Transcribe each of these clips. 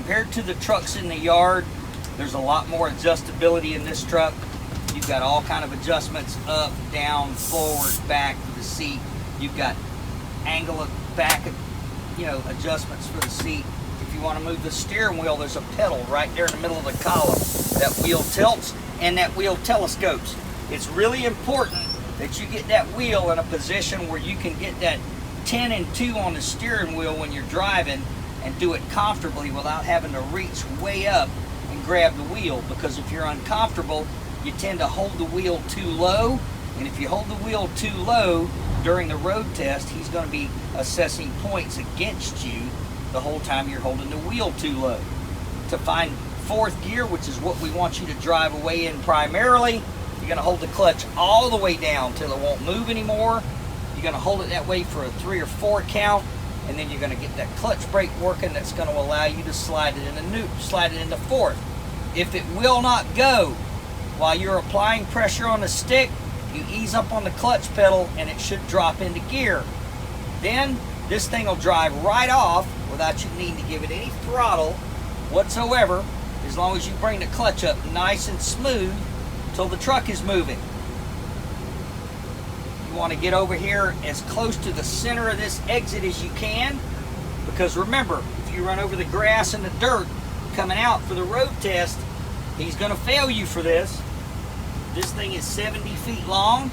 compared to the trucks in the yard, there's a lot more adjustability in this truck. You've got all kind of adjustments, up, down, forward, back for the seat. You've got angle of back, adjustments for the seat. If you want to move the steering wheel, there's a pedal right there in the middle of the column. That wheel tilts and that wheel telescopes. It's really important that you get that wheel in a position where you can get that 10 and 2 on the steering wheel when you're driving and do it comfortably without having to reach way up and grab the wheel, because if you're uncomfortable, you tend to hold the wheel too low, and if you hold the wheel too low during the road test, he's going to be assessing points against you the whole time you're holding the wheel too low. To find fourth gear, which is what we want you to drive away in primarily, you're going to hold the clutch all the way down till it won't move anymore. You're going to hold it that way for a 3 or 4 count, and then you're going to get that clutch brake working. That's going to allow you to slide it into fourth. If it will not go while you're applying pressure on the stick, you ease up on the clutch pedal and it should drop into gear. Then this thing will drive right off without you needing to give it any throttle whatsoever, as long as you bring the clutch up nice and smooth till the truck is moving. You want to get over here as close to the center of this exit as you can, because remember, if you run over the grass and the dirt coming out for the road test, he's going to fail you for this. This thing is 70 feet long.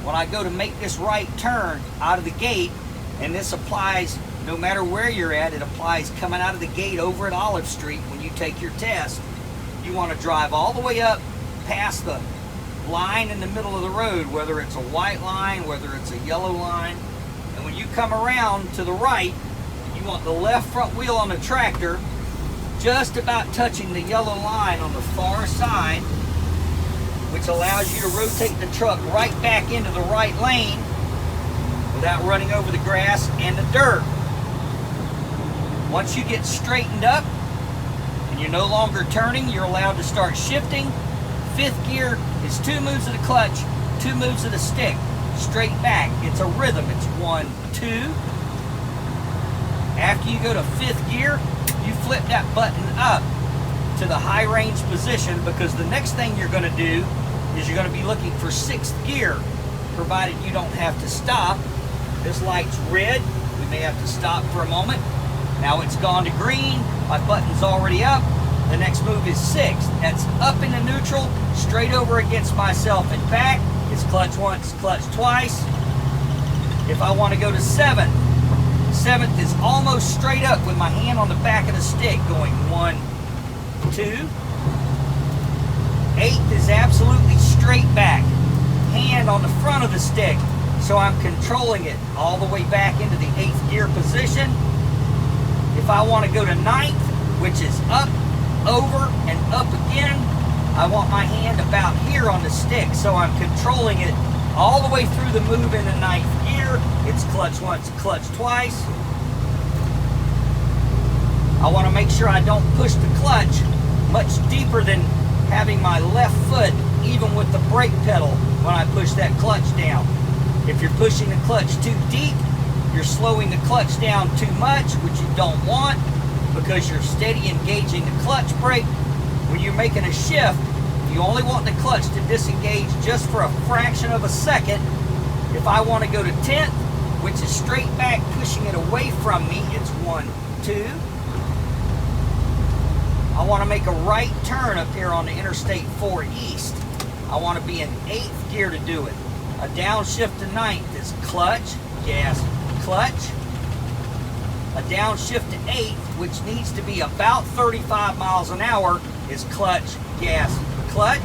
When I go to make this right turn out of the gate, and this applies no matter where you're at, it applies coming out of the gate over at Olive Street when you take your test. You want to drive all the way up past the line in the middle of the road, whether it's a white line, whether it's a yellow line. And when you come around to the right, you want the left front wheel on the tractor just about touching the yellow line on the far side, which allows you to rotate the truck right back into the right lane without running over the grass and the dirt. Once you get straightened up and you're no longer turning, you're allowed to start shifting. Fifth gear is 2 moves of the clutch, 2 moves of the stick, straight back. It's a rhythm. It's 1, 2. After you go to fifth gear, you flip that button up to the high range position, because the next thing you're going to do is you're going to be looking for 6th gear, provided you don't have to stop. This light's red. We may have to stop for a moment. Now it's gone to green. My button's already up. The next move is 6th. That's up into neutral, straight over against myself and back. It's clutch once, clutch twice. If I want to go to 7th, 7th is almost straight up with my hand on the back of the stick, going 1, 2. 8th is absolutely straight back, hand on the front of the stick, so I'm controlling it all the way back into the 8th gear position. If I want to go to 9th, which is up, over, and up again, I want my hand about here on the stick, so I'm controlling it all the way through the move into 9th gear. It's clutch once, clutch twice. I want to make sure I don't push the clutch much deeper than having my left foot even with the brake pedal when I push that clutch down. If you're pushing the clutch too deep, you're slowing the clutch down too much, which you don't want, because you're steady engaging the clutch brake. When you're making a shift, you only want the clutch to disengage just for a fraction of a second. If I want to go to 10th, which is straight back, pushing it away from me, it's 1, 2. I want to make a right turn up here on the Interstate 4 East. I want to be in 8th gear to do it. A downshift to 9th is clutch, gas, clutch. A downshift to 8th, which needs to be about 35 miles an hour, is clutch, gas, clutch.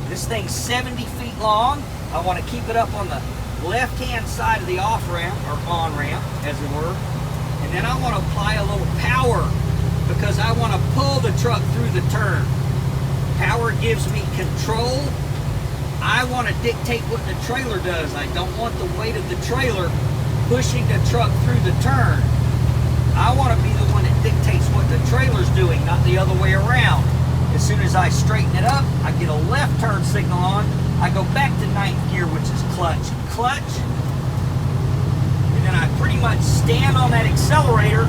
This thing's 70 feet long. I want to keep it up on the left-hand side of the off-ramp, or on-ramp, as it were. And then I want to apply a little power, because I want to pull the truck through the turn. Power gives me control. I want to dictate what the trailer does. I don't want the weight of the trailer pushing the truck through the turn. I want to be the one that dictates what the trailer's doing, not the other way around. As soon as I straighten it up, I get a left turn signal on. I go back to 9th gear, which is clutch, clutch. And then I pretty much stand on that accelerator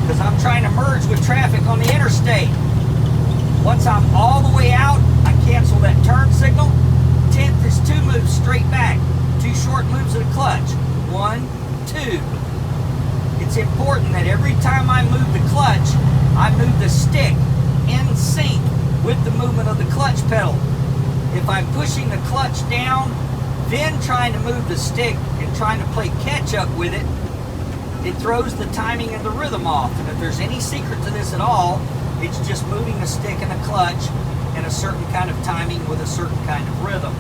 because I'm trying to merge with traffic on the interstate. Once I'm all the way out, I cancel that turn signal. 10th is 2 moves straight back. 2 short moves of the clutch. 1, 2. It's important that every time I move the clutch, I move the stick in sync with the movement of the clutch pedal. If I'm pushing the clutch down, then trying to move the stick and trying to play catch up with it, it throws the timing and the rhythm off. And if there's any secret to this at all, it's just moving the stick and the clutch in a certain kind of timing with a certain kind of rhythm.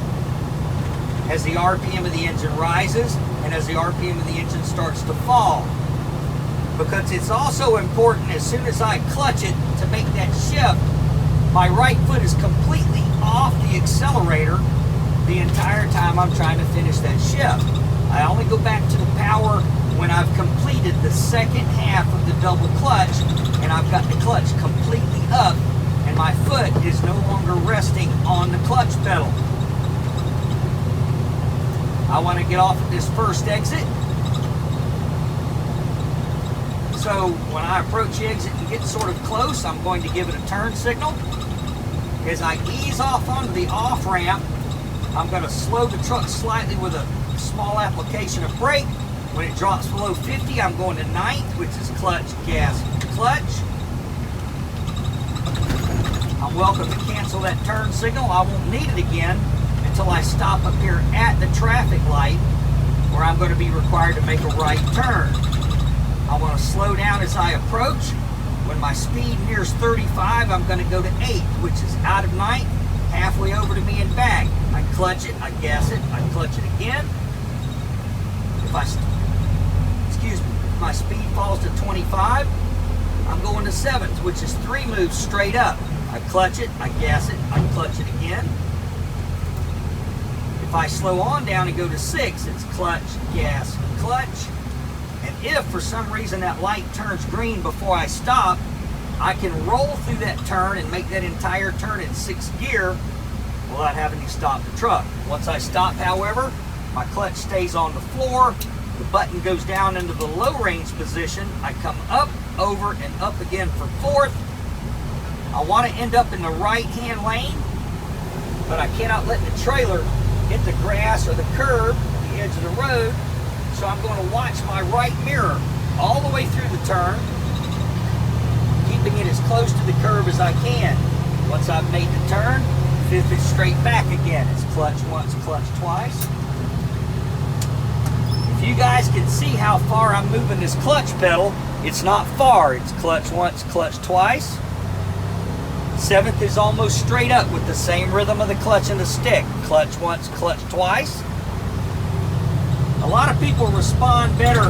As the RPM of the engine rises and as the RPM of the engine starts to fall. Because it's also important, as soon as I clutch it to make that shift, my right foot is completely off the accelerator the entire time I'm trying to finish that shift. I only go back to the power when I've completed the second half of the double clutch and I've got the clutch completely up and my foot is no longer resting on the clutch pedal. I want to get off at this first exit. So when I approach the exit and get sort of close, I'm going to give it a turn signal. As I ease off onto the off ramp, I'm going to slow the truck slightly with a small application of brake. When it drops below 50, I'm going to 9th, which is clutch, gas, clutch. I'm welcome to cancel that turn signal. I won't need it again until I stop up here at the traffic light where I'm going to be required to make a right turn. I want to slow down as I approach. When my speed nears 35, I'm going to go to 8th, which is out of 9th, halfway over to me and back. I clutch it, I gas it, I clutch it again. If my speed falls to 25, I'm going to 7th, which is 3 moves straight up. I clutch it, I gas it, I clutch it again. If I slow on down and go to 6, it's clutch, gas, clutch. And if for some reason that light turns green before I stop, I can roll through that turn and make that entire turn in 6th gear without having to stop the truck. Once I stop, however, my clutch stays on the floor, the button goes down into the low range position, I come up, over, and up again for 4th. I want to end up in the right hand lane, but I cannot let the trailer hit the grass or the curb at the edge of the road. So I'm going to watch my right mirror all the way through the turn, keeping it as close to the curb as I can. Once I've made the turn, 5th is straight back again. It's clutch once, clutch twice. If you guys can see how far I'm moving this clutch pedal, it's not far. It's clutch once, clutch twice. 7th is almost straight up with the same rhythm of the clutch and the stick. Clutch once, clutch twice. A lot of people respond better,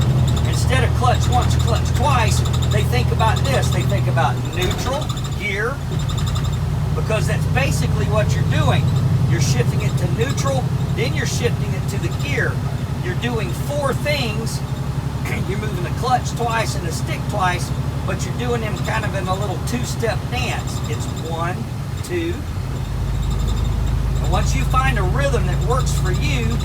instead of clutch once, clutch twice, they think about this. They think about neutral, gear, because that's basically what you're doing. You're shifting it to neutral, then you're shifting it to the gear. You're doing 4 things. You're moving the clutch twice and the stick twice, but you're doing them kind of in a little 2-step dance. It's 1, 2. And once you find a rhythm that works for you,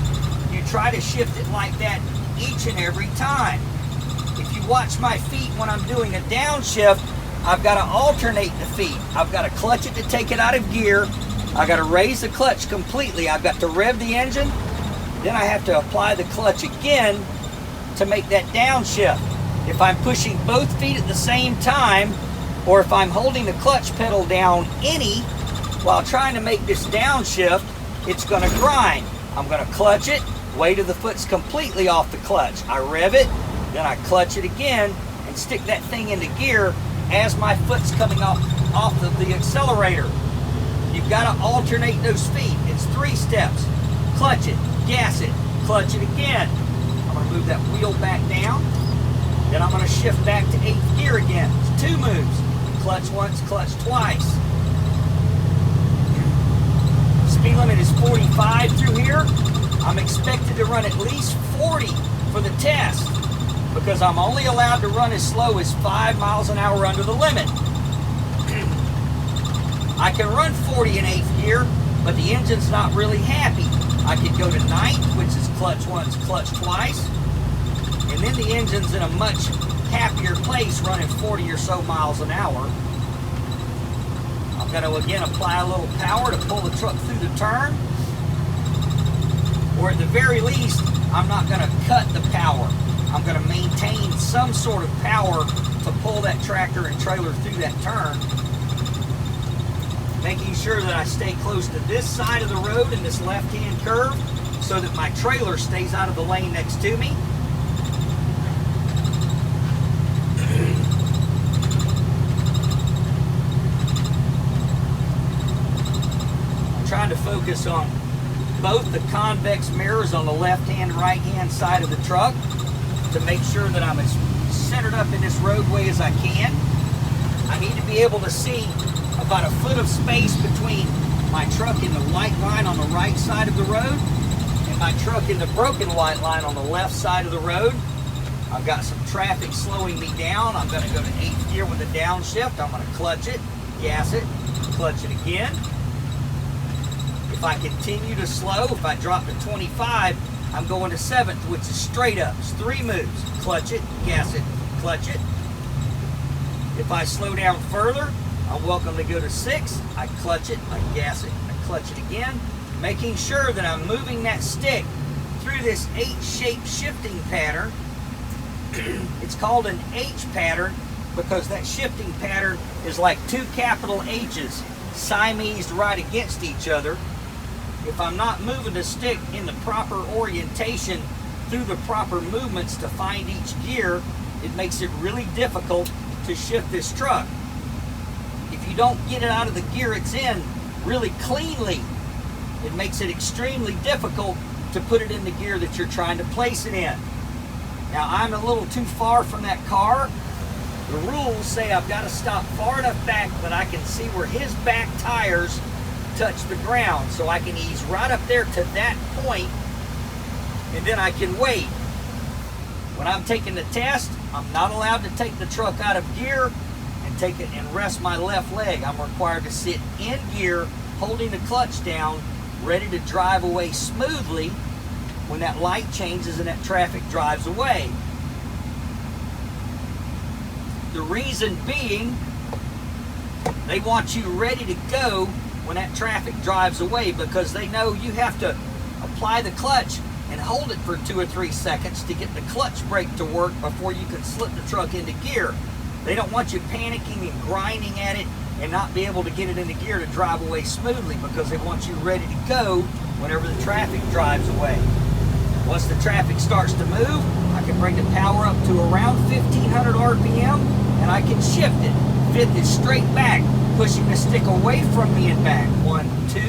you try to shift it like that each and every time. If you watch my feet when I'm doing a downshift, I've got to alternate the feet. I've got to clutch it to take it out of gear. I've got to raise the clutch completely. I've got to rev the engine. Then I have to apply the clutch again to make that downshift. If I'm pushing both feet at the same time, or if I'm holding the clutch pedal down while trying to make this downshift, it's going to grind. I'm going to clutch it, weight of the foot's completely off the clutch. I rev it, then I clutch it again and stick that thing into gear as my foot's coming off of the accelerator. You've got to alternate those feet. It's 3 steps. Clutch it, gas it, clutch it again. I'm going to move that wheel back down. Then I'm going to shift back to 8th gear again. It's 2 moves. Clutch once, clutch twice. Speed limit is 45 through here. I'm expected to run at least 40 for the test because I'm only allowed to run as slow as 5 miles an hour under the limit. I can run 40 in 8th gear, but the engine's not really happy. I could go to 9th, which is clutch once, clutch twice, and then the engine's in a much happier place running 40 or so miles an hour. I'm going to again apply a little power to pull the truck through the turn. Or at the very least, I'm not going to cut the power. I'm going to maintain some sort of power to pull that tractor and trailer through that turn. Making sure that I stay close to this side of the road in this left-hand curve so that my trailer stays out of the lane next to me. I'm trying to focus on both the convex mirrors on the left-hand, right-hand side of the truck to make sure that I'm as centered up in this roadway as I can. I need to be able to see about a foot of space between my truck and the white line on the right side of the road and my truck in the broken white line on the left side of the road. I've got some traffic slowing me down. I'm going to go to 8th gear with a downshift. I'm going to clutch it, gas it, clutch it again. If I continue to slow, if I drop to 25, I'm going to 7th, which is straight up. It's 3 moves. Clutch it, gas it, clutch it. If I slow down further, I'm welcome to go to 6. I clutch it, I gas it, I clutch it again, making sure that I'm moving that stick through this H-shaped shifting pattern. It's called an H pattern because that shifting pattern is like 2 capital H's Siamesed right against each other. If I'm not moving the stick in the proper orientation through the proper movements to find each gear, it makes it really difficult to shift this truck. If you don't get it out of the gear it's in really cleanly, it makes it extremely difficult to put it in the gear that you're trying to place it in. Now I'm a little too far from that car. The rules say I've got to stop far enough back that I can see where his back tires touch the ground, so I can ease right up there to that point, and then I can wait. When I'm taking the test, I'm not allowed to take the truck out of gear and take it and rest my left leg. I'm required to sit in gear, holding the clutch down, ready to drive away smoothly when that light changes and that traffic drives away. The reason being, they want you ready to go when that traffic drives away, because they know you have to apply the clutch and hold it for 2 or 3 seconds to get the clutch brake to work before you can slip the truck into gear. They don't want you panicking and grinding at it and not be able to get it into gear to drive away smoothly, because they want you ready to go whenever the traffic drives away. Once the traffic starts to move, I can bring the power up to around 1500 RPM and I can shift it. 5th is straight back, pushing the stick away from me and back. 1, 2.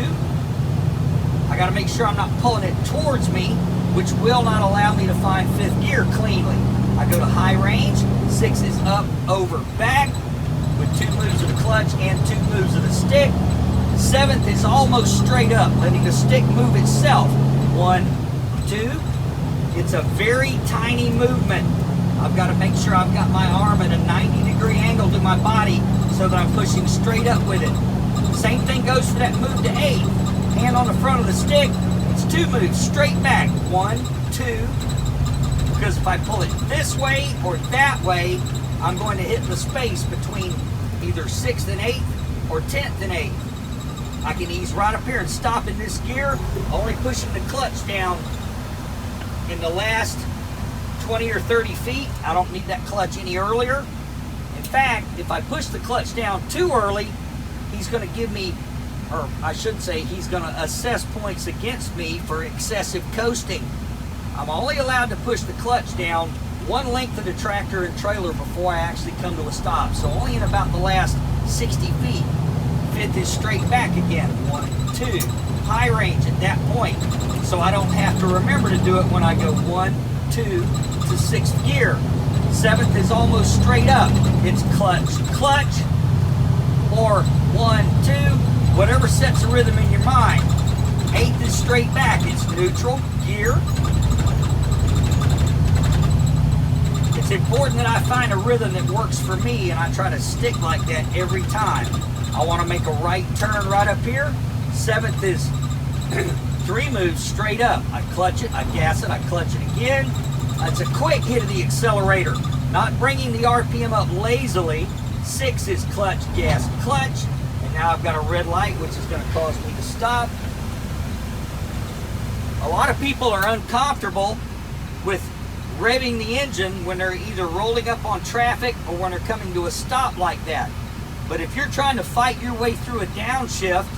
I got to make sure I'm not pulling it towards me, which will not allow me to find 5th gear cleanly. I go to high range. 6 is up, over, back, with 2 moves of the clutch and 2 moves of the stick. 7th is almost straight up, letting the stick move itself. 1, 2. It's a very tiny movement. I've got to make sure I've got my arm at a 90-degree angle to my body so that I'm pushing straight up with it. Same thing goes for that move to 8. Hand on the front of the stick, it's 2 moves, straight back. 1, 2. Because if I pull it this way or that way, I'm going to hit the space between either 6th and 8th or 10th and 8th. I can ease right up here and stop in this gear, only pushing the clutch down in the last 20 or 30 feet. I don't need that clutch any earlier. In fact, if I push the clutch down too early, he's going to give me, or I should say, he's going to assess points against me for excessive coasting. I'm only allowed to push the clutch down 1 length of the tractor and trailer before I actually come to a stop. So only in about the last 60 feet. 5th is straight back again. 1, 2. High range at that point. So I don't have to remember to do it when I go 1, 2 to 6th gear. 7th is almost straight up. It's clutch, clutch, or 1, 2, whatever sets a rhythm in your mind. 8th is straight back. It's neutral, gear. It's important that I find a rhythm that works for me, and I try to stick like that every time. I want to make a right turn right up here. 7th is 3 moves straight up. I clutch it, I gas it, I clutch it again. It's a quick hit of the accelerator, Not bringing the RPM up lazily. 6 is clutch, gas, clutch. And now I've got a red light, which is going to cause me to stop. A lot of people are uncomfortable with revving the engine when they're either rolling up on traffic or when they're coming to a stop like that. But if you're trying to fight your way through a downshift,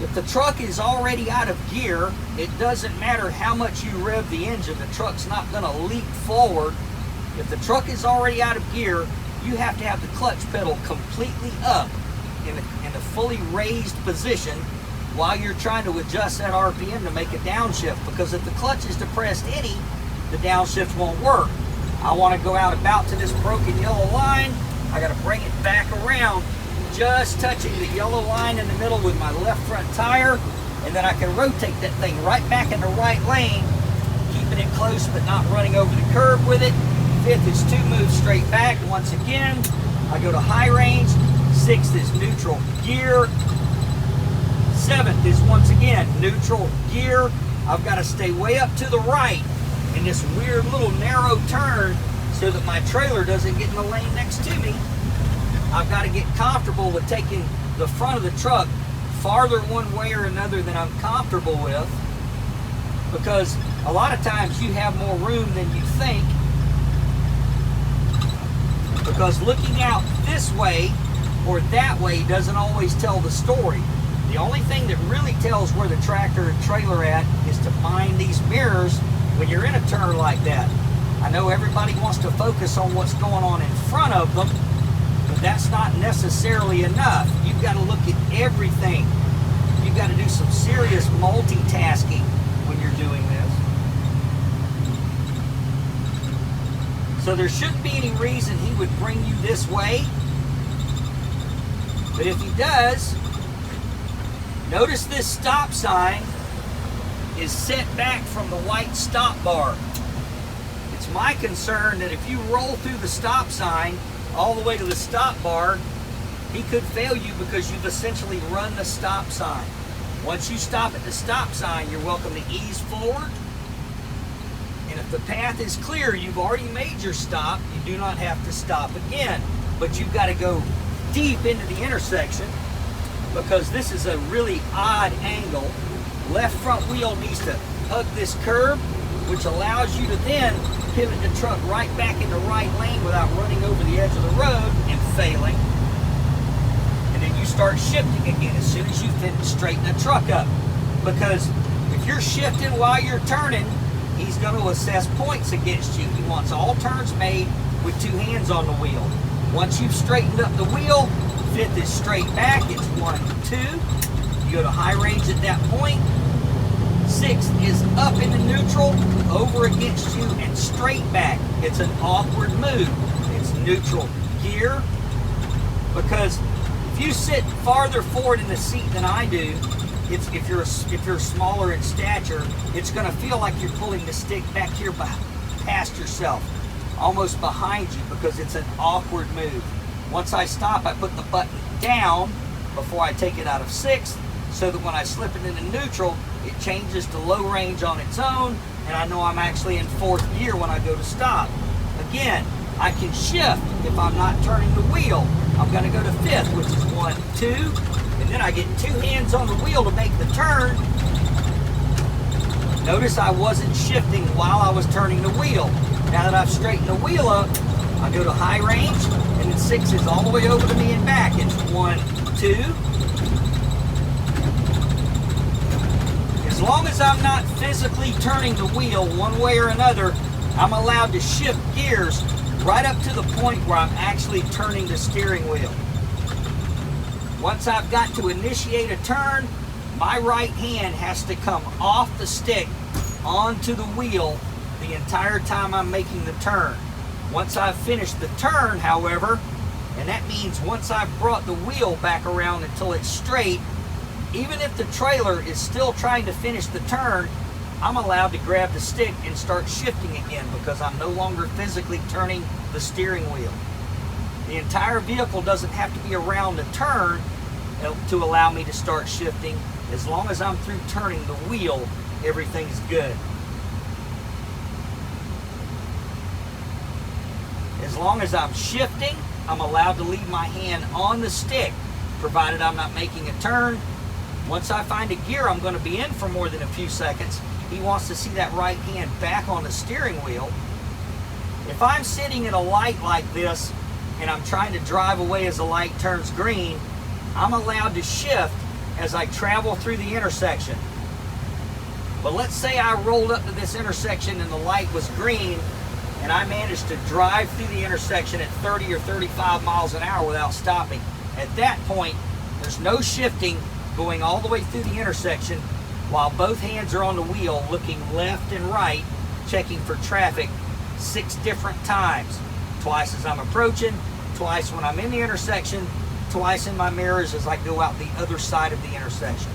if the truck is already out of gear, it doesn't matter how much you rev the engine, the truck's not going to leap forward. If the truck is already out of gear, you have to have the clutch pedal completely up in a fully raised position while you're trying to adjust that RPM to make a downshift, because if the clutch is depressed any, the downshift won't work. I want to go out about to this broken yellow line. I got to bring it back around, just touching the yellow line in the middle with my left front tire, and then I can rotate that thing right back in the right lane, keeping it close but not running over the curb with it. 5th is 2 moves straight back. Once again, I go to high range. 6th is neutral gear. 7th is once again neutral gear. I've got to stay way up to the right in this weird little narrow turn so that my trailer doesn't get in the lane next to me. I've got to get comfortable with taking the front of the truck farther one way or another than I'm comfortable with, because a lot of times you have more room than you think, because looking out this way or that way doesn't always tell the story. The only thing that really tells where the tractor and trailer at is to mind these mirrors when you're in a turn like that. I know everybody wants to focus on what's going on in front of them, but that's not necessarily enough. You've got to look at everything. You've got to do some serious multitasking when you're doing this. So there shouldn't be any reason he would bring you this way. But if he does, notice this stop sign is set back from the white stop bar. It's my concern that if you roll through the stop sign all the way to the stop bar, he could fail you because you've essentially run the stop sign. Once you stop at the stop sign, you're welcome to ease forward. And if the path is clear, you've already made your stop, you do not have to stop again. But you've got to go deep into the intersection because this is a really odd angle. Left front wheel needs to hug this curb, which allows you to then pivot the truck right back in the right lane without running over the edge of the road and failing. And then you start shifting again as soon as you straighten the truck up. Because if you're shifting while you're turning, he's going to assess points against you. He wants all turns made with 2 hands on the wheel. Once you've straightened up the wheel, 5th is straight back. It's 1, 2. You go to high range at that point. 6th is up into neutral, over against you, and straight back. It's an awkward move. It's neutral gear, because if you sit farther forward in the seat than I do, if you're smaller in stature, it's going to feel like you're pulling the stick back here past yourself, almost behind you, because it's an awkward move. Once I stop, I put the button down before I take it out of 6th, so that when I slip it into neutral, it changes to low range on its own, and I know I'm actually in 4th gear when I go to stop. Again, I can shift if I'm not turning the wheel. I'm going to go to 5th, which is 1, 2, and then I get 2 hands on the wheel to make the turn. Notice I wasn't shifting while I was turning the wheel. Now that I've straightened the wheel up, I go to high range, and then 6 is all the way over to me and back. It's 1, 2. As long as I'm not physically turning the wheel one way or another, I'm allowed to shift gears right up to the point where I'm actually turning the steering wheel. Once I've got to initiate a turn, my right hand has to come off the stick onto the wheel the entire time I'm making the turn. Once I've finished the turn, however, and that means once I've brought the wheel back around until it's straight, even if the trailer is still trying to finish the turn, I'm allowed to grab the stick and start shifting again because I'm no longer physically turning the steering wheel. The entire vehicle doesn't have to be around the turn to allow me to start shifting. As long as I'm through turning the wheel, everything's good. As long as I'm shifting, I'm allowed to leave my hand on the stick, provided I'm not making a turn. Once I find a gear I'm going to be in for more than a few seconds, he wants to see that right hand back on the steering wheel. If I'm sitting at a light like this and I'm trying to drive away as the light turns green, I'm allowed to shift as I travel through the intersection. But let's say I rolled up to this intersection and the light was green and I managed to drive through the intersection at 30 or 35 miles an hour without stopping. At that point, there's no shifting going all the way through the intersection while both hands are on the wheel looking left and right, checking for traffic 6 different times. Twice as I'm approaching, twice when I'm in the intersection, twice in my mirrors as I go out the other side of the intersection.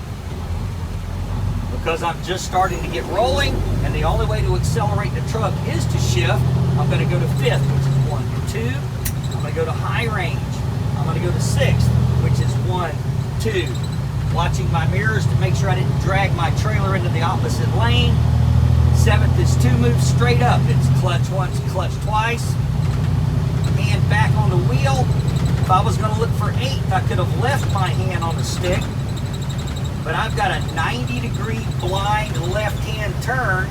Because I'm just starting to get rolling and the only way to accelerate the truck is to shift, I'm going to go to 5th, which is 1, 2. I'm going to go to high range. I'm going to go to 6th, which is 1, 2. Watching my mirrors to make sure I didn't drag my trailer into the opposite lane. 7th is 2 moves straight up. It's clutch once, clutch twice. Hand back on the wheel. If I was going to look for 8th, I could have left my hand on the stick. But I've got a 90-degree blind left-hand turn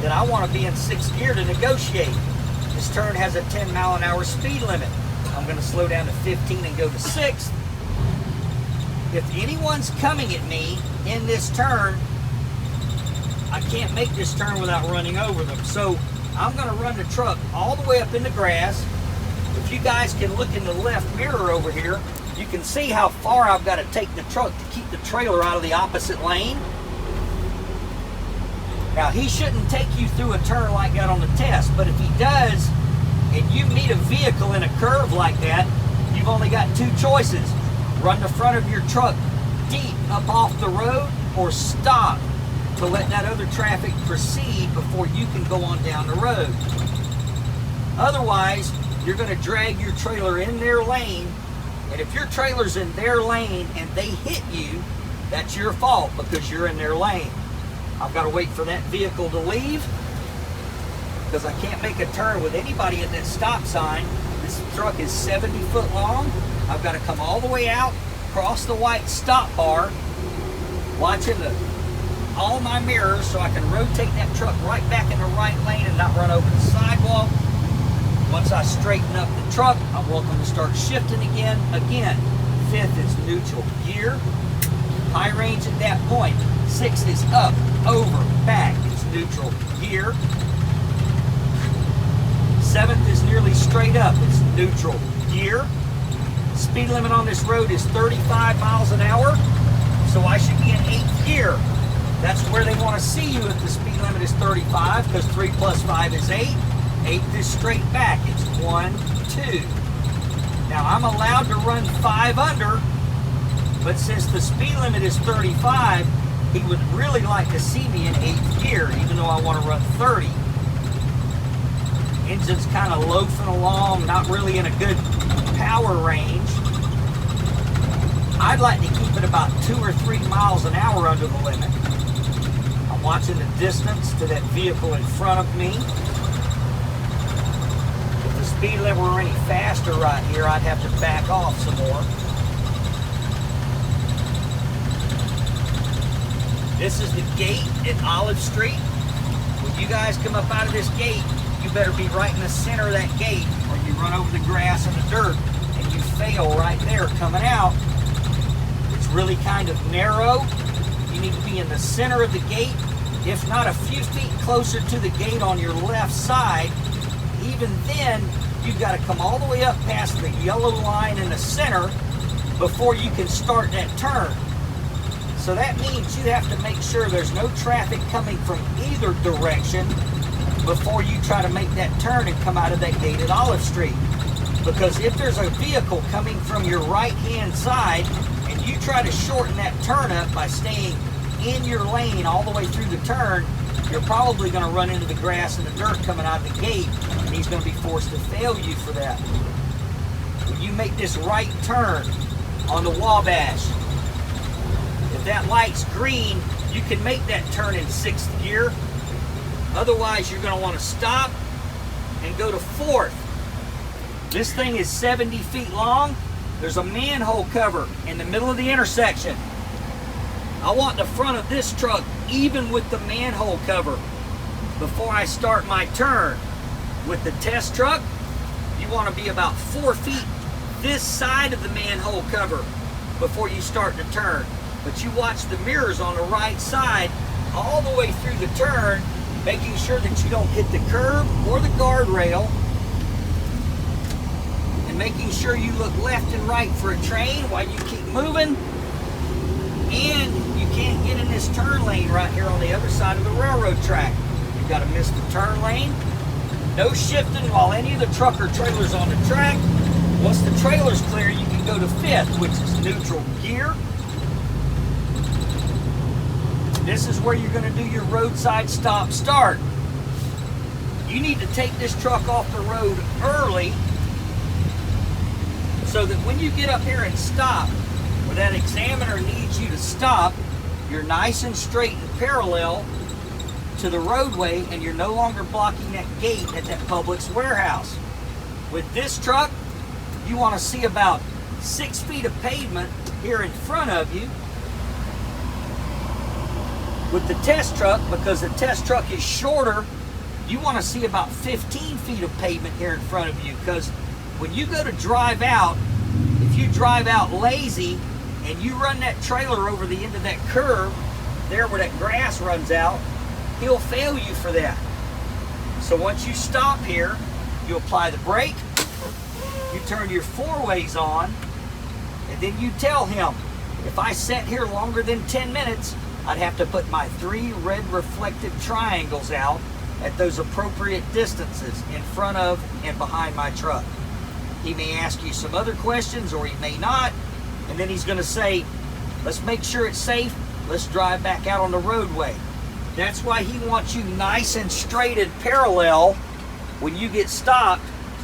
that I want to be in 6th gear to negotiate. This turn has a 10-mile-an-hour speed limit. I'm going to slow down to 15 and go to 6th. If anyone's coming at me in this turn, I can't make this turn without running over them. So I'm going to run the truck all the way up in the grass. If you guys can look in the left mirror over here, you can see how far I've got to take the truck to keep the trailer out of the opposite lane. Now, he shouldn't take you through a turn like that on the test, but if he does, and you meet a vehicle in a curve like that, you've only got 2 choices. Run the front of your truck deep up off the road, or stop to let that other traffic proceed before you can go on down the road. Otherwise, you're going to drag your trailer in their lane. And if your trailer's in their lane and they hit you, that's your fault because you're in their lane. I've got to wait for that vehicle to leave because I can't make a turn with anybody at that stop sign. This truck is 70 foot long. I've got to come all the way out, cross the white stop bar, watching all my mirrors so I can rotate that truck right back in the right lane and not run over the sidewalk. Once I straighten up the truck, I'm welcome to start shifting again. Again, 5th is neutral gear. High range at that point. 6th is up, over, back. It's neutral gear. 7th is nearly straight up. It's neutral gear. Speed limit on this road is 35 miles an hour, so I should be in 8th gear. That's where they want to see you if the speed limit is 35, because 3 plus 5 is 8. 8th is straight back. It's 1, 2. Now I'm allowed to run 5 under, but since the speed limit is 35, he would really like to see me in 8th gear, even though I want to run 30. Engine's kind of loafing along, not really in a good power range. I'd like to keep it about 2 or 3 miles an hour under the limit. I'm watching the distance to that vehicle in front of me. If the speed limit were any faster right here, I'd have to back off some more. This is the gate at Olive Street. When you guys come up out of this gate, you better be right in the center of that gate, or you run over the grass and the dirt and you fail right there coming out. It's really kind of narrow. You need to be in the center of the gate, if not a few feet closer to the gate on your left side. Even then, you've got to come all the way up past the yellow line in the center before you can start that turn. So that means you have to make sure there's no traffic coming from either direction before you try to make that turn and come out of that gate at Olive Street. Because if there's a vehicle coming from your right-hand side and you try to shorten that turn up by staying in your lane all the way through the turn, you're probably going to run into the grass and the dirt coming out of the gate, and he's going to be forced to fail you for that. When you make this right turn on the Wabash, if that light's green, you can make that turn in 6th gear. Otherwise, you're going to want to stop and go to 4th. This thing is 70 feet long. There's a manhole cover in the middle of the intersection. I want the front of this truck even with the manhole cover before I start my turn. With the test truck, you want to be about 4 feet this side of the manhole cover before you start to turn. But you watch the mirrors on the right side all the way through the turn, making sure that you don't hit the curb or the guardrail, and making sure you look left and right for a train while you keep moving. And you can't get in this turn lane right here on the other side of the railroad track. You've got to miss the turn lane. No shifting while any of the truck or trailers on the track. Once the trailer's clear, you can go to fifth, which is neutral gear. This is where you're going to do your roadside stop start. You need to take this truck off the road early so that when you get up here and stop, where that examiner needs you to stop, you're nice and straight and parallel to the roadway, and you're no longer blocking that gate at that Publix warehouse. With this truck, you want to see about 6 feet of pavement here in front of you. With the test truck, because the test truck is shorter, you want to see about 15 feet of pavement here in front of you, because when you go to drive out, if you drive out lazy and you run that trailer over the end of that curve, there where that grass runs out, he'll fail you for that. So once you stop here, you apply the brake, you turn your 4-ways on, and then you tell him, if I sat here longer than 10 minutes, I'd have to put my 3 red reflective triangles out at those appropriate distances in front of and behind my truck. He may ask you some other questions, or he may not, and then he's going to say, let's make sure it's safe, let's drive back out on the roadway. That's why he wants you nice and straight and parallel when you get stopped,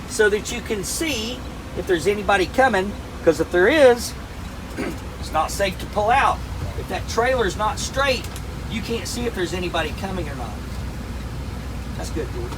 so that you can see if there's anybody coming, because if there is, it's not safe to pull out. If that trailer's not straight, you can't see if there's anybody coming or not. That's good, George.